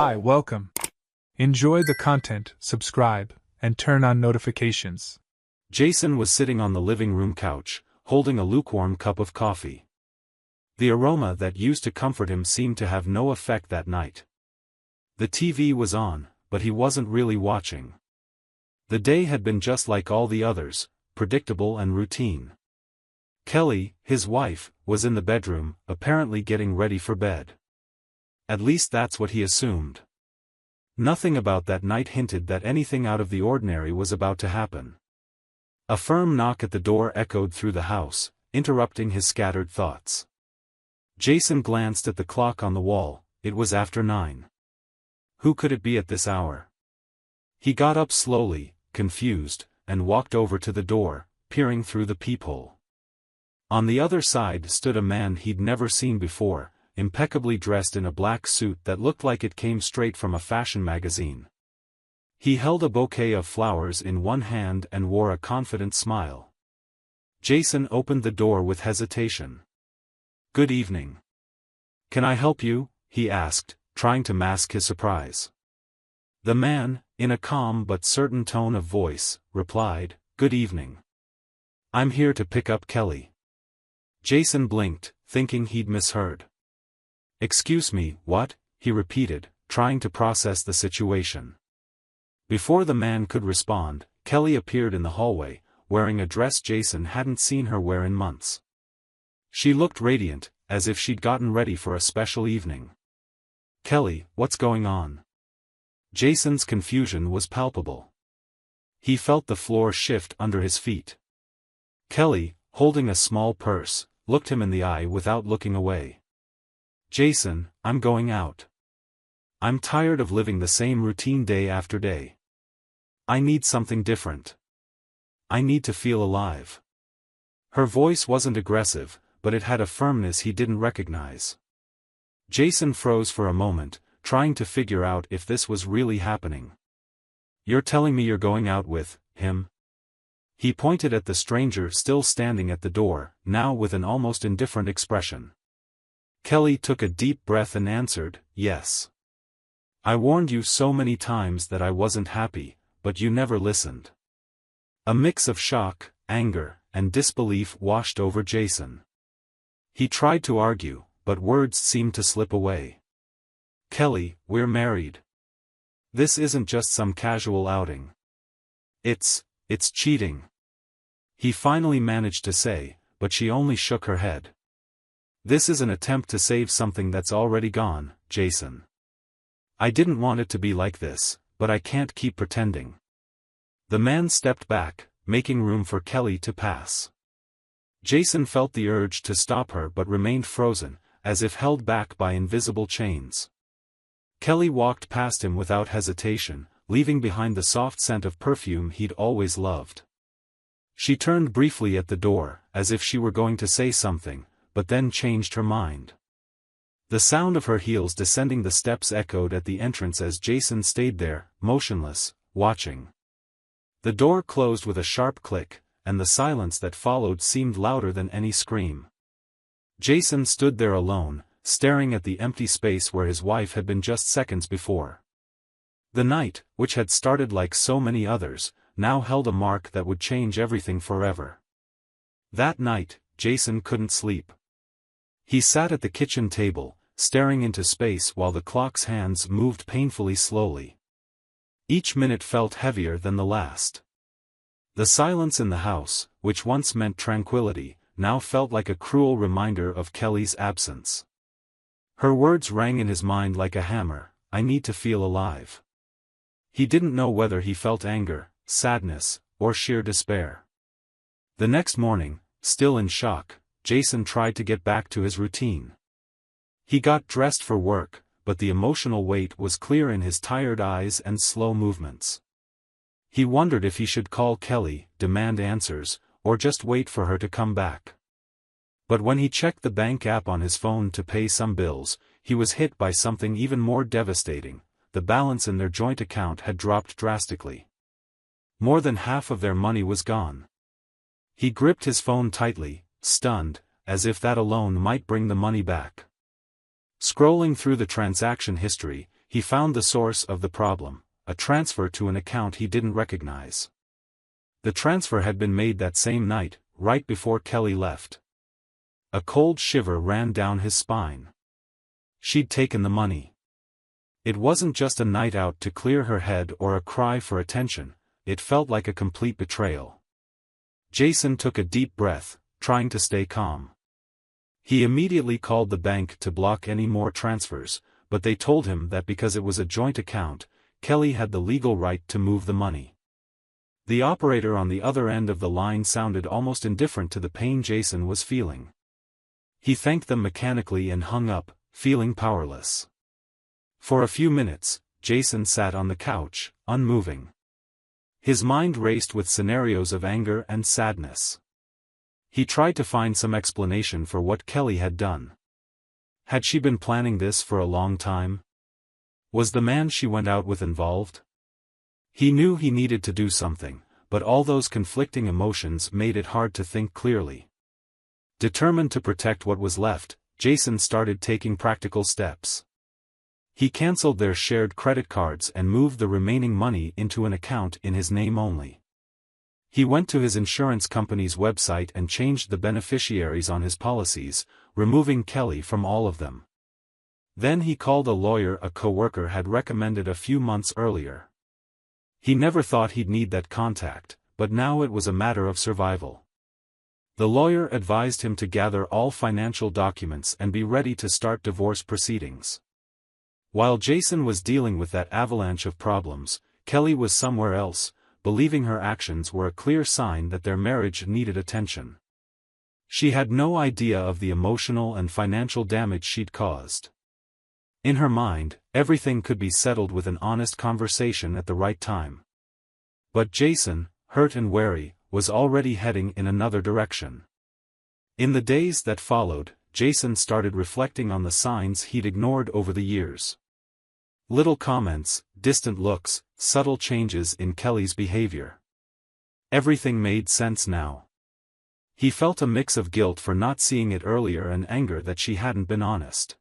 Hi, welcome. Enjoy the content, subscribe, and turn on notifications. Jason was sitting on the living room couch, holding a lukewarm cup of coffee. The aroma that used to comfort him seemed to have no effect that night. The TV was on, but he wasn't really watching. The day had been just like all the others, predictable and routine. Kelly, his wife, was in the bedroom, apparently getting ready for bed. At least that's what he assumed. Nothing about that night hinted that anything out of the ordinary was about to happen. A firm knock at the door echoed through the house, interrupting his scattered thoughts. Jason glanced at the clock on the wall. It was after 9. Who could it be at this hour? He got up slowly, confused, and walked over to the door, peering through the peephole. On the other side stood a man he'd never seen before, impeccably dressed in a black suit that looked like it came straight from a fashion magazine. He held a bouquet of flowers in one hand and wore a confident smile. Jason opened the door with hesitation. "Good evening. Can I help you?" he asked, trying to mask his surprise. The man, in a calm but certain tone of voice, replied, "Good evening. I'm here to pick up Kelly." Jason blinked, thinking he'd misheard. "Excuse me, what?" he repeated, trying to process the situation. Before the man could respond, Kelly appeared in the hallway, wearing a dress Jason hadn't seen her wear in months. She looked radiant, as if she'd gotten ready for a special evening. "Kelly, what's going on?" Jason's confusion was palpable. He felt the floor shift under his feet. Kelly, holding a small purse, looked him in the eye without looking away. "Jason, I'm going out. I'm tired of living the same routine day after day. I need something different. I need to feel alive." Her voice wasn't aggressive, but it had a firmness he didn't recognize. Jason froze for a moment, trying to figure out if this was really happening. "You're telling me you're going out with him?" He pointed at the stranger still standing at the door, now with an almost indifferent expression. Kelly took a deep breath and answered, "Yes. I warned you so many times that I wasn't happy, but you never listened." A mix of shock, anger, and disbelief washed over Jason. He tried to argue, but words seemed to slip away. "Kelly, we're married. This isn't just some casual outing. It's cheating," he finally managed to say, but she only shook her head. "This is an attempt to save something that's already gone, Jason. I didn't want it to be like this, but I can't keep pretending." The man stepped back, making room for Kelly to pass. Jason felt the urge to stop her but remained frozen, as if held back by invisible chains. Kelly walked past him without hesitation, leaving behind the soft scent of perfume he'd always loved. She turned briefly at the door, as if she were going to say something, but then changed her mind. The sound of her heels descending the steps echoed at the entrance as Jason stayed there, motionless, watching. The door closed with a sharp click, and the silence that followed seemed louder than any scream. Jason stood there alone, staring at the empty space where his wife had been just seconds before. The night, which had started like so many others, now held a mark that would change everything forever. That night, Jason couldn't sleep. He sat at the kitchen table, staring into space while the clock's hands moved painfully slowly. Each minute felt heavier than the last. The silence in the house, which once meant tranquility, now felt like a cruel reminder of Kelly's absence. Her words rang in his mind like a hammer, "I need to feel alive." He didn't know whether he felt anger, sadness, or sheer despair. The next morning, still in shock, Jason tried to get back to his routine. He got dressed for work, but the emotional weight was clear in his tired eyes and slow movements. He wondered if he should call Kelly, demand answers, or just wait for her to come back. But when he checked the bank app on his phone to pay some bills, he was hit by something even more devastating. The balance in their joint account had dropped drastically. More than half of their money was gone. He gripped his phone tightly, stunned, as if that alone might bring the money back. Scrolling through the transaction history, he found the source of the problem, a transfer to an account he didn't recognize. The transfer had been made that same night, right before Kelly left. A cold shiver ran down his spine. She'd taken the money. It wasn't just a night out to clear her head or a cry for attention, it felt like a complete betrayal. Jason took a deep breath, trying to stay calm. He immediately called the bank to block any more transfers, but they told him that because it was a joint account, Kelly had the legal right to move the money. The operator on the other end of the line sounded almost indifferent to the pain Jason was feeling. He thanked them mechanically and hung up, feeling powerless. For a few minutes, Jason sat on the couch, unmoving. His mind raced with scenarios of anger and sadness. He tried to find some explanation for what Kelly had done. Had she been planning this for a long time? Was the man she went out with involved? He knew he needed to do something, but all those conflicting emotions made it hard to think clearly. Determined to protect what was left, Jason started taking practical steps. He canceled their shared credit cards and moved the remaining money into an account in his name only. He went to his insurance company's website and changed the beneficiaries on his policies, removing Kelly from all of them. Then he called a lawyer a coworker had recommended a few months earlier. He never thought he'd need that contact, but now it was a matter of survival. The lawyer advised him to gather all financial documents and be ready to start divorce proceedings. While Jason was dealing with that avalanche of problems, Kelly was somewhere else, believing her actions were a clear sign that their marriage needed attention. She had no idea of the emotional and financial damage she'd caused. In her mind, everything could be settled with an honest conversation at the right time. But Jason, hurt and wary, was already heading in another direction. In the days that followed, Jason started reflecting on the signs he'd ignored over the years. Little comments, distant looks, subtle changes in Kelly's behavior. Everything made sense now. He felt a mix of guilt for not seeing it earlier and anger that she hadn't been honest.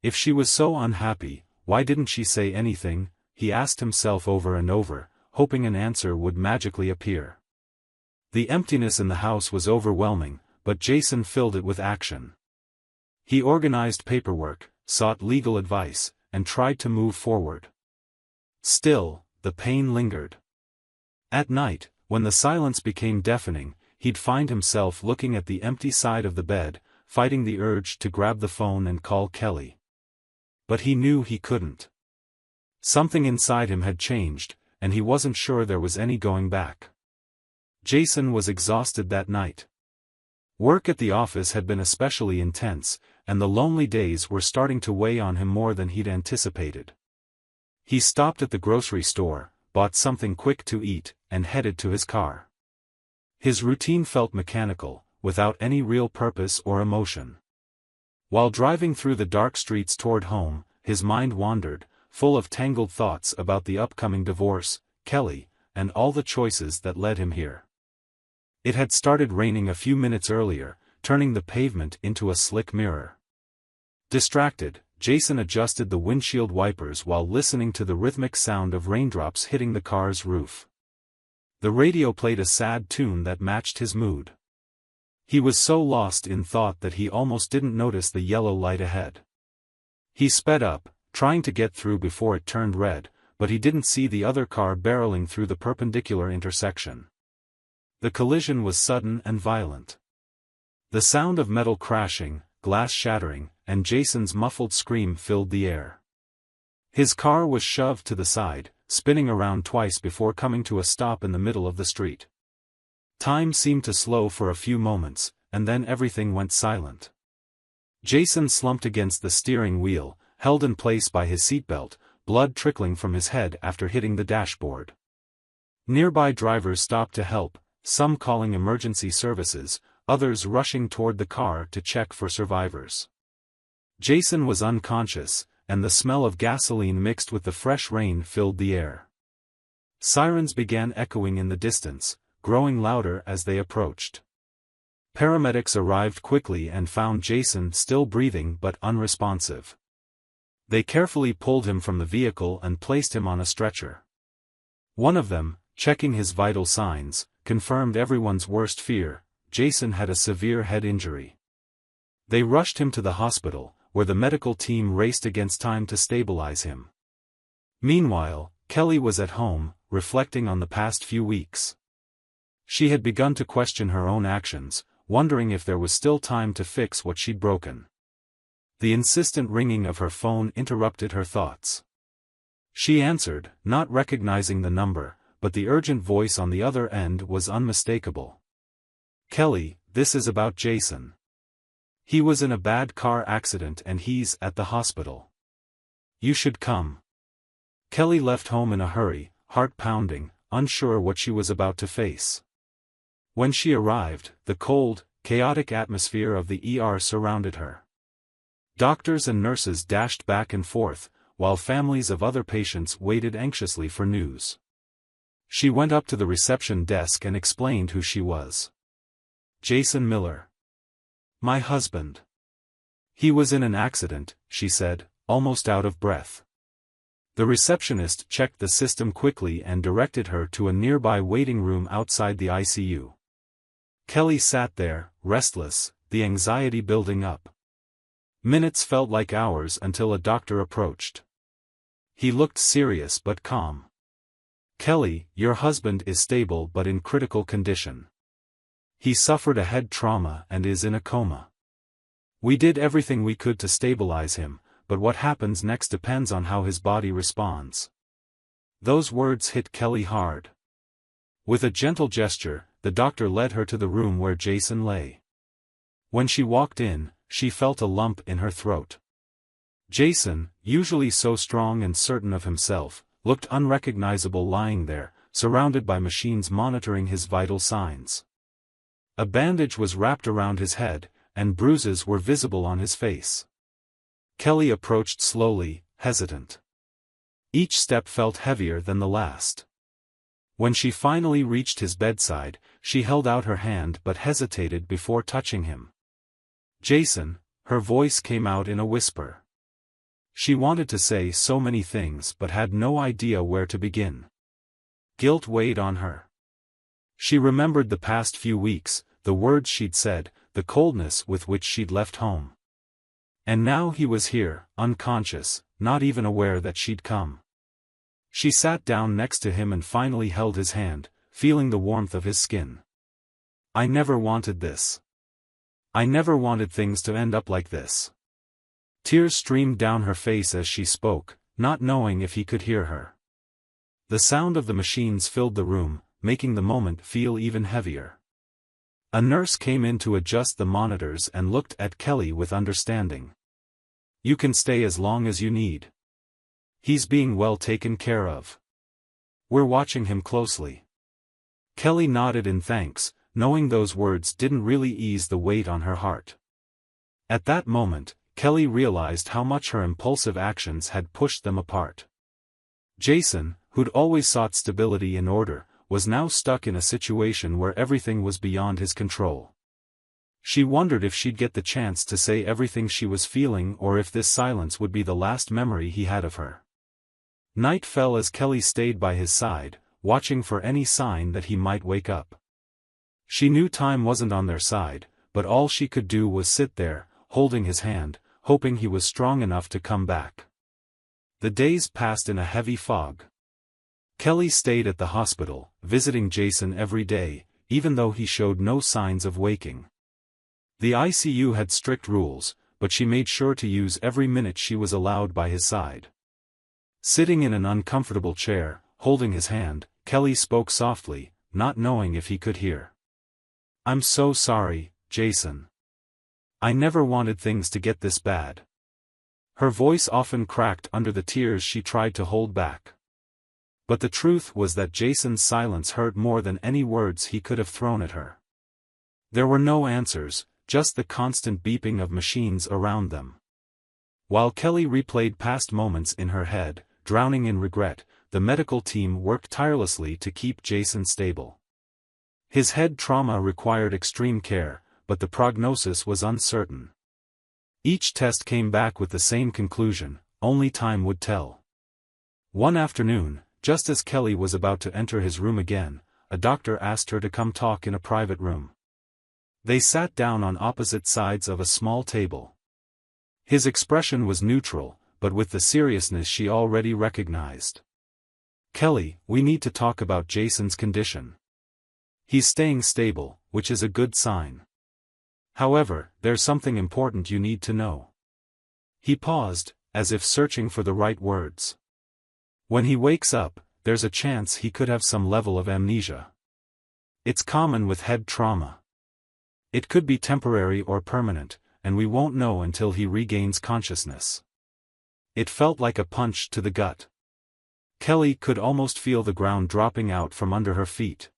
If she was so unhappy, why didn't she say anything? He asked himself over and over, hoping an answer would magically appear. The emptiness in the house was overwhelming, but Jason filled it with action. He organized paperwork, sought legal advice, and tried to move forward. Still, the pain lingered. At night, when the silence became deafening, he'd find himself looking at the empty side of the bed, fighting the urge to grab the phone and call Kelly. But he knew he couldn't. Something inside him had changed, and he wasn't sure there was any going back. Jason was exhausted that night. Work at the office had been especially intense, and the lonely days were starting to weigh on him more than he'd anticipated. He stopped at the grocery store, bought something quick to eat, and headed to his car. His routine felt mechanical, without any real purpose or emotion. While driving through the dark streets toward home, his mind wandered, full of tangled thoughts about the upcoming divorce, Kelly, and all the choices that led him here. It had started raining a few minutes earlier, turning the pavement into a slick mirror. Distracted, Jason adjusted the windshield wipers while listening to the rhythmic sound of raindrops hitting the car's roof. The radio played a sad tune that matched his mood. He was so lost in thought that he almost didn't notice the yellow light ahead. He sped up, trying to get through before it turned red, but he didn't see the other car barreling through the perpendicular intersection. The collision was sudden and violent. The sound of metal crashing, glass shattering, and Jason's muffled scream filled the air. His car was shoved to the side, spinning around twice before coming to a stop in the middle of the street. Time seemed to slow for a few moments, and then everything went silent. Jason slumped against the steering wheel, held in place by his seatbelt, blood trickling from his head after hitting the dashboard. Nearby drivers stopped to help, some calling emergency services, others rushing toward the car to check for survivors. Jason was unconscious, and the smell of gasoline mixed with the fresh rain filled the air. Sirens began echoing in the distance, growing louder as they approached. Paramedics arrived quickly and found Jason still breathing but unresponsive. They carefully pulled him from the vehicle and placed him on a stretcher. One of them, checking his vital signs, confirmed everyone's worst fear: Jason had a severe head injury. They rushed him to the hospital, where the medical team raced against time to stabilize him. Meanwhile, Kelly was at home, reflecting on the past few weeks. She had begun to question her own actions, wondering if there was still time to fix what she'd broken. The insistent ringing of her phone interrupted her thoughts. She answered, not recognizing the number, but the urgent voice on the other end was unmistakable. "Kelly, this is about Jason. He was in a bad car accident and he's at the hospital. You should come." Kelly left home in a hurry, heart pounding, unsure what she was about to face. When she arrived, the cold, chaotic atmosphere of the ER surrounded her. Doctors and nurses dashed back and forth, while families of other patients waited anxiously for news. She went up to the reception desk and explained who she was. "Jason Miller. My husband. He was in an accident," she said, almost out of breath. The receptionist checked the system quickly and directed her to a nearby waiting room outside the ICU. Kelly sat there, restless, the anxiety building up. Minutes felt like hours until a doctor approached. He looked serious but calm. "Kelly, your husband is stable but in critical condition. He suffered a head trauma and is in a coma. We did everything we could to stabilize him, but what happens next depends on how his body responds." Those words hit Kelly hard. With a gentle gesture, the doctor led her to the room where Jason lay. When she walked in, she felt a lump in her throat. Jason, usually so strong and certain of himself, looked unrecognizable lying there, surrounded by machines monitoring his vital signs. A bandage was wrapped around his head, and bruises were visible on his face. Kelly approached slowly, hesitant. Each step felt heavier than the last. When she finally reached his bedside, she held out her hand but hesitated before touching him. "Jason," her voice came out in a whisper. She wanted to say so many things but had no idea where to begin. Guilt weighed on her. She remembered the past few weeks, the words she'd said, the coldness with which she'd left home. And now he was here, unconscious, not even aware that she'd come. She sat down next to him and finally held his hand, feeling the warmth of his skin. "I never wanted this. I never wanted things to end up like this." Tears streamed down her face as she spoke, not knowing if he could hear her. The sound of the machines filled the room, making the moment feel even heavier. A nurse came in to adjust the monitors and looked at Kelly with understanding. "You can stay as long as you need. He's being well taken care of. We're watching him closely." Kelly nodded in thanks, knowing those words didn't really ease the weight on her heart. At that moment, Kelly realized how much her impulsive actions had pushed them apart. Jason, who'd always sought stability and order, was now stuck in a situation where everything was beyond his control. She wondered if she'd get the chance to say everything she was feeling or if this silence would be the last memory he had of her. Night fell as Kelly stayed by his side, watching for any sign that he might wake up. She knew time wasn't on their side, but all she could do was sit there, holding his hand, hoping he was strong enough to come back. The days passed in a heavy fog. Kelly stayed at the hospital, visiting Jason every day, even though he showed no signs of waking. The ICU had strict rules, but she made sure to use every minute she was allowed by his side. Sitting in an uncomfortable chair, holding his hand, Kelly spoke softly, not knowing if he could hear. "I'm so sorry, Jason. I never wanted things to get this bad." Her voice often cracked under the tears she tried to hold back. But the truth was that Jason's silence hurt more than any words he could have thrown at her. There were no answers, just the constant beeping of machines around them. While Kelly replayed past moments in her head, drowning in regret, the medical team worked tirelessly to keep Jason stable. His head trauma required extreme care, but the prognosis was uncertain. Each test came back with the same conclusion: only time would tell. One afternoon, just as Kelly was about to enter his room again, a doctor asked her to come talk in a private room. They sat down on opposite sides of a small table. His expression was neutral, but with the seriousness she already recognized. "Kelly, we need to talk about Jason's condition. He's staying stable, which is a good sign. However, there's something important you need to know." He paused, as if searching for the right words. "When he wakes up, there's a chance he could have some level of amnesia. It's common with head trauma. It could be temporary or permanent, and we won't know until he regains consciousness." It felt like a punch to the gut. Kelly could almost feel the ground dropping out from under her feet.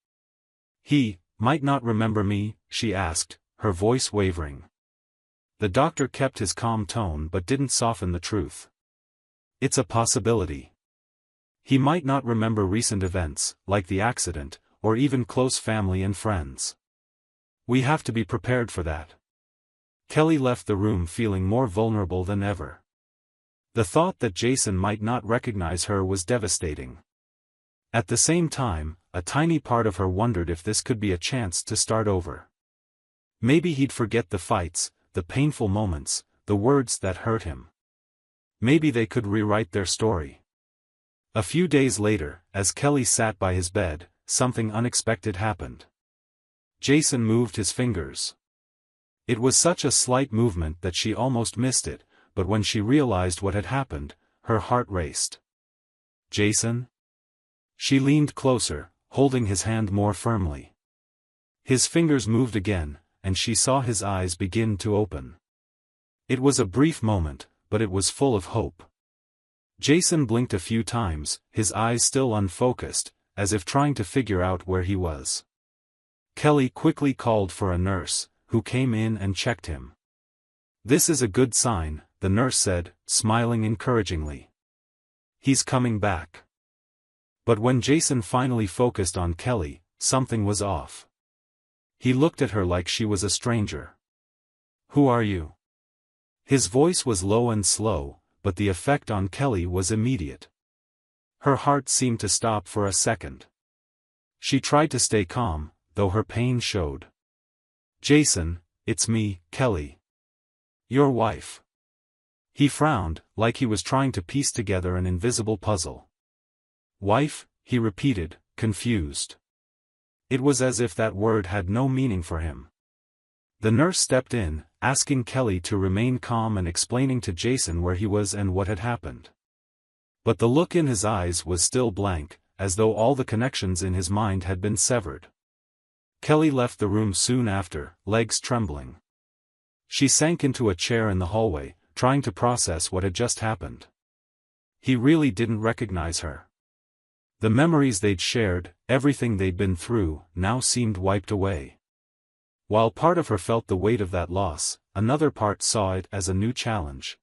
"He might not remember me?" she asked, her voice wavering. The doctor kept his calm tone but didn't soften the truth. "It's a possibility. He might not remember recent events, like the accident, or even close family and friends. We have to be prepared for that." Kelly left the room feeling more vulnerable than ever. The thought that Jason might not recognize her was devastating. At the same time, a tiny part of her wondered if this could be a chance to start over. Maybe he'd forget the fights, the painful moments, the words that hurt him. Maybe they could rewrite their story. A few days later, as Kelly sat by his bed, something unexpected happened. Jason moved his fingers. It was such a slight movement that she almost missed it, but when she realized what had happened, her heart raced. "Jason?" She leaned closer, holding his hand more firmly. His fingers moved again, and she saw his eyes begin to open. It was a brief moment, but it was full of hope. Jason blinked a few times, his eyes still unfocused, as if trying to figure out where he was. Kelly quickly called for a nurse, who came in and checked him. "This is a good sign," the nurse said, smiling encouragingly. "He's coming back." But when Jason finally focused on Kelly, something was off. He looked at her like she was a stranger. "Who are you?" His voice was low and slow, but the effect on Kelly was immediate. Her heart seemed to stop for a second. She tried to stay calm, though her pain showed. "Jason, it's me, Kelly. Your wife." He frowned, like he was trying to piece together an invisible puzzle. "Wife?" he repeated, confused. It was as if that word had no meaning for him. The nurse stepped in, asking Kelly to remain calm and explaining to Jason where he was and what had happened. But the look in his eyes was still blank, as though all the connections in his mind had been severed. Kelly left the room soon after, legs trembling. She sank into a chair in the hallway, trying to process what had just happened. He really didn't recognize her. The memories they'd shared, everything they'd been through, now seemed wiped away. While part of her felt the weight of that loss, another part saw it as a new challenge.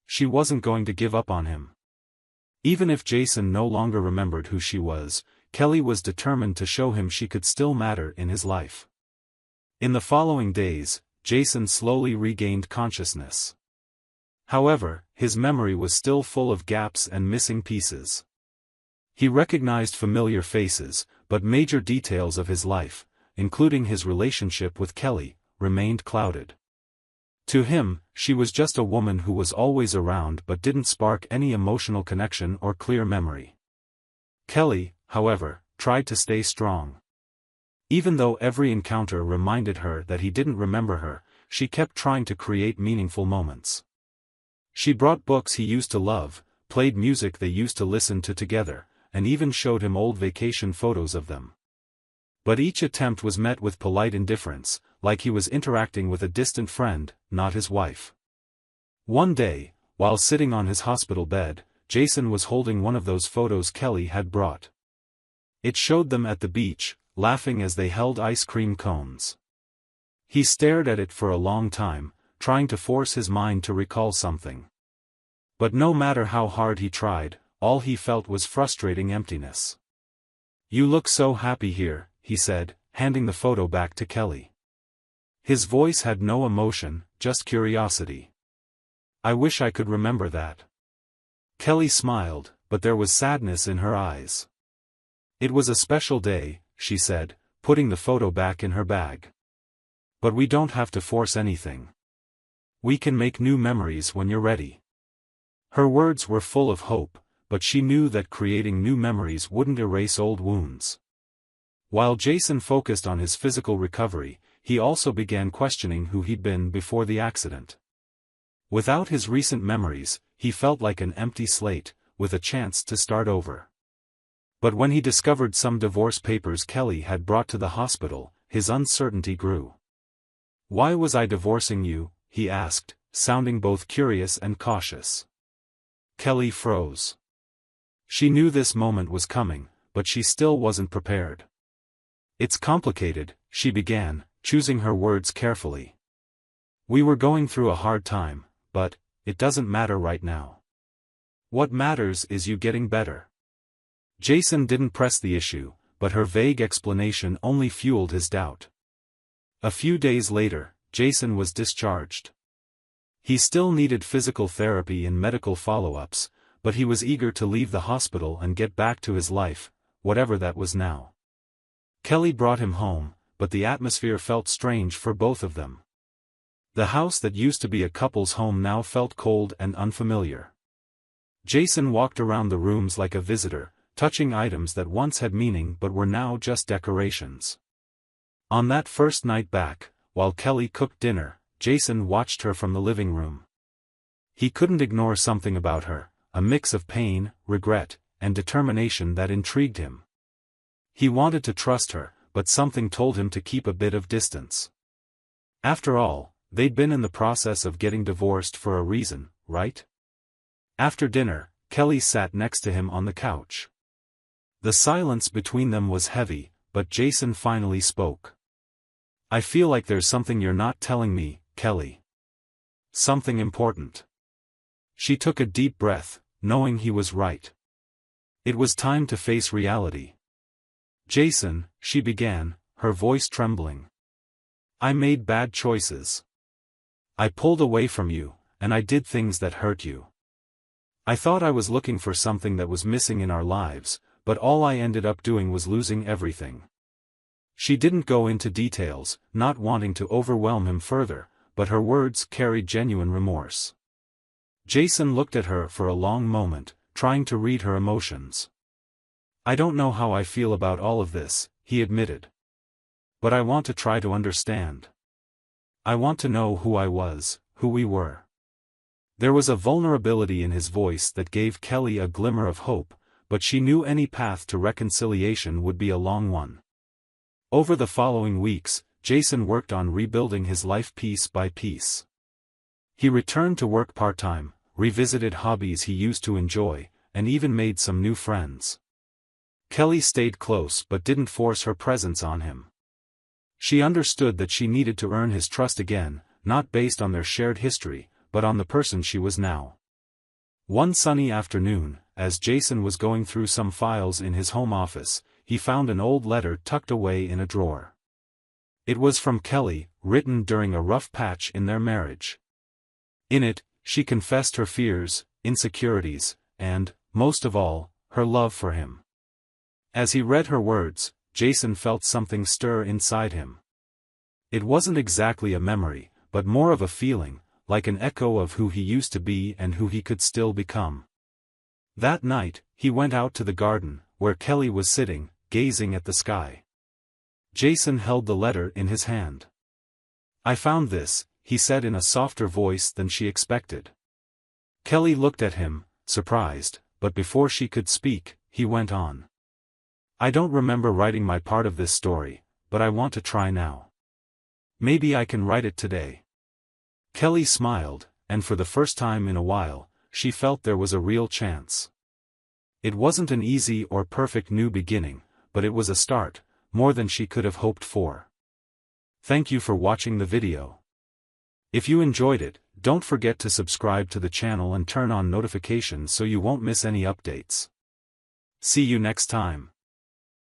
She wasn't going to give up on him. Even if Jason no longer remembered who she was, Kelly was determined to show him she could still matter in his life. In the following days, Jason slowly regained consciousness. However, his memory was still full of gaps and missing pieces. He recognized familiar faces, but major details of his life, including his relationship with Kelly, remained clouded. To him, she was just a woman who was always around but didn't spark any emotional connection or clear memory. Kelly, however, tried to stay strong. Even though every encounter reminded her that he didn't remember her, she kept trying to create meaningful moments. She brought books he used to love, played music they used to listen to together, and even showed him old vacation photos of them. But each attempt was met with polite indifference, like he was interacting with a distant friend, not his wife. One day, while sitting on his hospital bed, Jason was holding one of those photos Kelly had brought. It showed them at the beach, laughing as they held ice cream cones. He stared at it for a long time, trying to force his mind to recall something. But no matter how hard he tried, all he felt was frustrating emptiness. "You look so happy here," he said, handing the photo back to Kelly. His voice had no emotion, just curiosity. "I wish I could remember that." Kelly smiled, but there was sadness in her eyes. It was a special day, she said, putting the photo back in her bag. But we don't have to force anything. We can make new memories when you're ready. Her words were full of hope, but she knew that creating new memories wouldn't erase old wounds. While Jason focused on his physical recovery, he also began questioning who he'd been before the accident. Without his recent memories, he felt like an empty slate, with a chance to start over. But when he discovered some divorce papers Kelly had brought to the hospital, his uncertainty grew. "Why was I divorcing you?" he asked, sounding both curious and cautious. Kelly froze. She knew this moment was coming, but she still wasn't prepared. "It's complicated," she began, choosing her words carefully. "We were going through a hard time, but it doesn't matter right now. What matters is you getting better." Jason didn't press the issue, but her vague explanation only fueled his doubt. A few days later, Jason was discharged. He still needed physical therapy and medical follow-ups, but he was eager to leave the hospital and get back to his life, whatever that was now. Kelly brought him home, but the atmosphere felt strange for both of them. The house that used to be a couple's home now felt cold and unfamiliar. Jason walked around the rooms like a visitor, touching items that once had meaning but were now just decorations. On that first night back, while Kelly cooked dinner, Jason watched her from the living room. He couldn't ignore something about her, a mix of pain, regret, and determination that intrigued him. He wanted to trust her, but something told him to keep a bit of distance. After all, they'd been in the process of getting divorced for a reason, right? After dinner, Kelly sat next to him on the couch. The silence between them was heavy, but Jason finally spoke. "I feel like there's something you're not telling me, Kelly. Something important." She took a deep breath, knowing he was right. It was time to face reality. "Jason," she began, her voice trembling. "I made bad choices. I pulled away from you, and I did things that hurt you. I thought I was looking for something that was missing in our lives, but all I ended up doing was losing everything." She didn't go into details, not wanting to overwhelm him further, but her words carried genuine remorse. Jason looked at her for a long moment, trying to read her emotions. "I don't know how I feel about all of this," he admitted. "But I want to try to understand. I want to know who I was, who we were." There was a vulnerability in his voice that gave Kelly a glimmer of hope, but she knew any path to reconciliation would be a long one. Over the following weeks, Jason worked on rebuilding his life piece by piece. He returned to work part-time, revisited hobbies he used to enjoy, and even made some new friends. Kelly stayed close but didn't force her presence on him. She understood that she needed to earn his trust again, not based on their shared history, but on the person she was now. One sunny afternoon, as Jason was going through some files in his home office, he found an old letter tucked away in a drawer. It was from Kelly, written during a rough patch in their marriage. In it, she confessed her fears, insecurities, and, most of all, her love for him. As he read her words, Jason felt something stir inside him. It wasn't exactly a memory, but more of a feeling, like an echo of who he used to be and who he could still become. That night, he went out to the garden, where Kelly was sitting, gazing at the sky. Jason held the letter in his hand. "I found this," he said in a softer voice than she expected. Kelly looked at him, surprised, but before she could speak, he went on. "I don't remember writing my part of this story, but I want to try now. Maybe I can write it today." Kelly smiled, and for the first time in a while, she felt there was a real chance. It wasn't an easy or perfect new beginning, but it was a start, more than she could have hoped for. Thank you for watching the video. If you enjoyed it, don't forget to subscribe to the channel and turn on notifications so you won't miss any updates. See you next time.